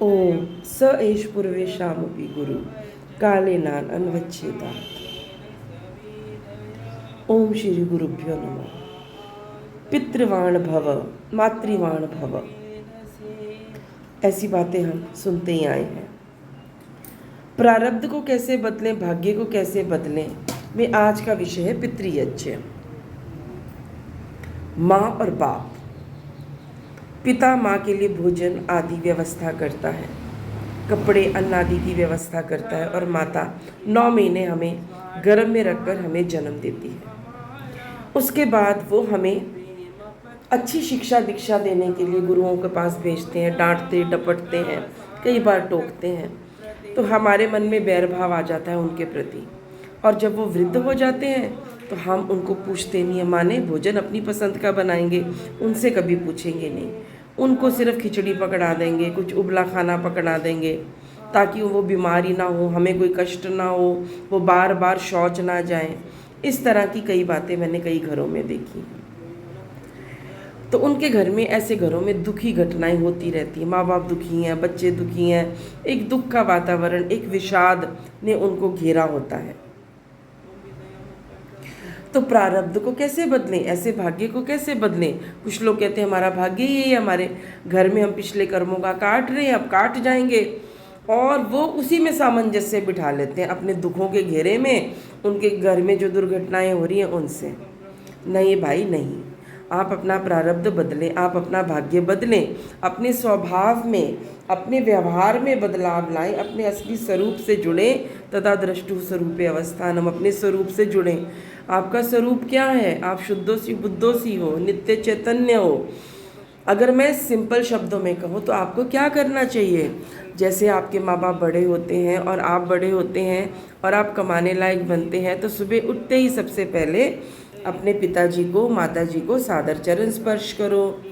ओम स एष पूर्वे शामपि गुरु काले नान अनवच्छेदात्। ओम श्री गुरुभ्यो नमः। पितृवाण भव मातृवाण भव, ऐसी बातें हम सुनते ही आए हैं। प्रारब्ध को कैसे बदलें, भाग्य को कैसे बदलें, में आज का विषय है पितृयज्ञ। माँ और बाप, पिता माँ के लिए भोजन आदि व्यवस्था करता है, कपड़े अन्न आदि की व्यवस्था करता है, और माता 9 महीने हमें गर्भ में रखकर हमें जन्म देती है। उसके बाद वो हमें अच्छी शिक्षा दीक्षा देने के लिए गुरुओं के पास भेजते हैं, डांटते डपटते हैं, कई बार टोकते हैं, तो हमारे मन में बैर भाव आ जाता है उनके प्रति। और जब वो वृद्ध हो जाते हैं तो हम उनको पूछते नहीं, माने भोजन अपनी पसंद का बनाएंगे, उनसे कभी पूछेंगे नहीं। उनको सिर्फ खिचड़ी पकड़ा देंगे, कुछ उबला खाना पकड़ा देंगे, ताकि वो बीमारी ना हो, हमें कोई कष्ट ना हो, वो बार बार शौच ना जाए। इस तरह की कई बातें मैंने कई घरों में देखी। तो उनके घर में, ऐसे घरों में दुखी घटनाएं होती रहती हैं। माँ बाप दुखी हैं, बच्चे दुखी हैं, एक दुख का वातावरण, एक विषाद ने उनको घेरा होता है। तो प्रारब्ध को कैसे बदलें, ऐसे भाग्य को कैसे बदलें? कुछ लोग कहते हैं हमारा भाग्य ही है, हमारे घर में हम पिछले कर्मों का काट रहे हैं, अब काट जाएंगे, और वो उसी में सामंजस्य बिठा लेते हैं, अपने दुखों के घेरे में, उनके घर में जो दुर्घटनाएं हो रही हैं उनसे। नहीं भाई नहीं, आप अपना प्रारब्ध बदलें, आप अपना भाग्य बदलें, अपने स्वभाव में, अपने व्यवहार में बदलाव लाएं, अपने असली स्वरूप से जुड़ें। तथा द्रष्टु स्वरूपे अवस्थान, हम अपने स्वरूप से जुड़ें। आपका स्वरूप क्या है? आप शुद्धोसी बुद्धोसी हो, नित्य चैतन्य हो। अगर मैं सिंपल शब्दों में कहूँ तो आपको क्या करना चाहिए? जैसे आपके माँ बाप बड़े होते हैं और आप बड़े होते हैं और आप कमाने लायक बनते हैं, तो सुबह उठते ही सबसे पहले अपने पिताजी को, माताजी को सादर चरण स्पर्श करो।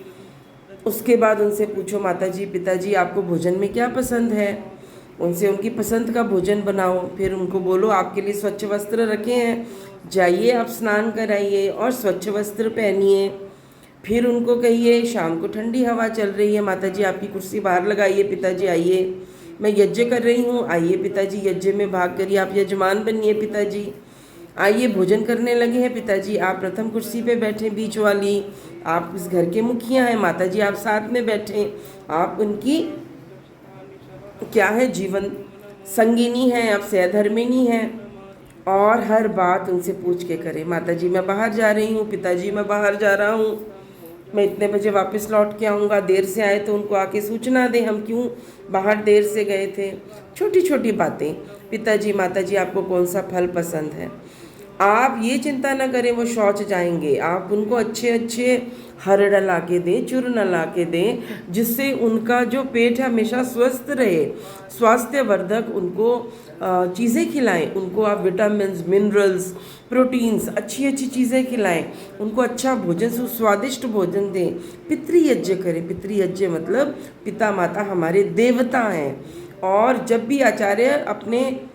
उसके बाद उनसे पूछो, माताजी पिताजी आपको भोजन में क्या पसंद है? उनसे उनकी पसंद का भोजन बनाओ। फिर उनको बोलो आपके लिए स्वच्छ वस्त्र रखे हैं, जाइए आप स्नान कराइए और स्वच्छ वस्त्र पहनिए। फिर उनको कहिए शाम को ठंडी हवा चल रही है, माताजी आपकी कुर्सी बाहर लगाइए, पिताजी आइए, मैं यज्ञ कर रही हूँ, आइए पिताजी यज्ञ में भाग करिए, आप यजमान बनिए पिताजी। आइए भोजन करने लगे हैं पिताजी, आप प्रथम कुर्सी पे बैठे बीच वाली, आप इस घर के मुखिया हैं, माताजी आप साथ में बैठे, आप उनकी क्या है जीवन संगिनी हैं, आप सहधर्मिणी हैं। और हर बात उनसे पूछ के करें, माताजी मैं बाहर जा रही हूँ, पिताजी मैं बाहर जा रहा हूँ, मैं इतने बजे वापस लौट के आऊँगा, देर से आए तो उनको आके सूचना दें हम क्यों बाहर देर से गए थे। छोटी छोटी बातें, पिताजी माताजी आपको कौन सा फल पसंद है। आप ये चिंता ना करें वो शौच जाएंगे, आप उनको अच्छे अच्छे हरड़ ला के दें, चूर्ण ला के दें, जिससे उनका जो पेट है हमेशा स्वस्थ रहे, स्वास्थ्यवर्धक उनको चीज़ें खिलाएं। उनको आप विटामिन्स, मिनरल्स, प्रोटीन्स, अच्छी अच्छी चीज़ें खिलाएं, उनको अच्छा भोजन, सुस्वादिष्ट भोजन दें। पितृयज्ञ करें। पितृयज्ञ मतलब पिता माता हमारे देवता हैं। और जब भी आचार्य अपने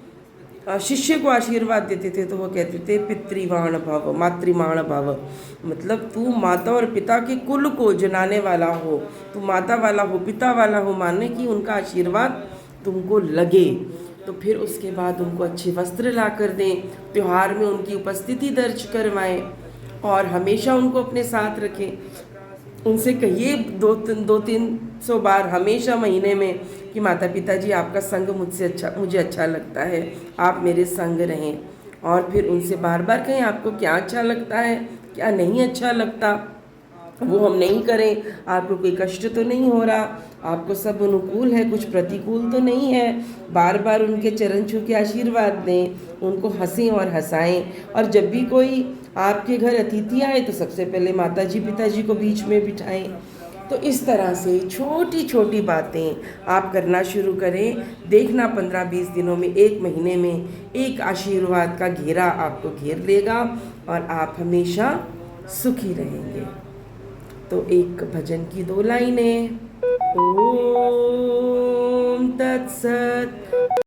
शिष्य को आशीर्वाद देते थे तो वो कहते थे पितृवाण भव मातृवाण भव, मतलब तू माता और पिता के कुल को जनाने वाला हो, तू माता वाला हो, पिता वाला हो, मानने की उनका आशीर्वाद तुमको लगे। तो फिर उसके बाद उनको अच्छे वस्त्र ला कर दें, त्यौहार में उनकी उपस्थिति दर्ज करवाएं और हमेशा उनको अपने साथ रखें। उनसे कहिए 200-300 बार हमेशा महीने में कि माता पिता जी आपका संग मुझे अच्छा लगता है, आप मेरे संग रहें। और फिर उनसे बार बार कहें आपको क्या अच्छा लगता है, क्या नहीं अच्छा लगता, वो हम नहीं करें। आपको कोई कष्ट तो नहीं हो रहा, आपको सब अनुकूल है, कुछ प्रतिकूल तो नहीं है। बार बार उनके चरण छू के आशीर्वाद दें, उनको हंसें और हंसाएं। और जब भी कोई आपके घर अतिथि आए तो सबसे पहले माताजी पिताजी को बीच में बिठाएं। तो इस तरह से छोटी छोटी बातें आप करना शुरू करें। देखना 15-20 दिनों में, 1 महीने में एक आशीर्वाद का घेरा आपको घेर लेगा और आप हमेशा सुखी रहेंगे। तो एक भजन की 2 लाइनें। ओम तत्सत।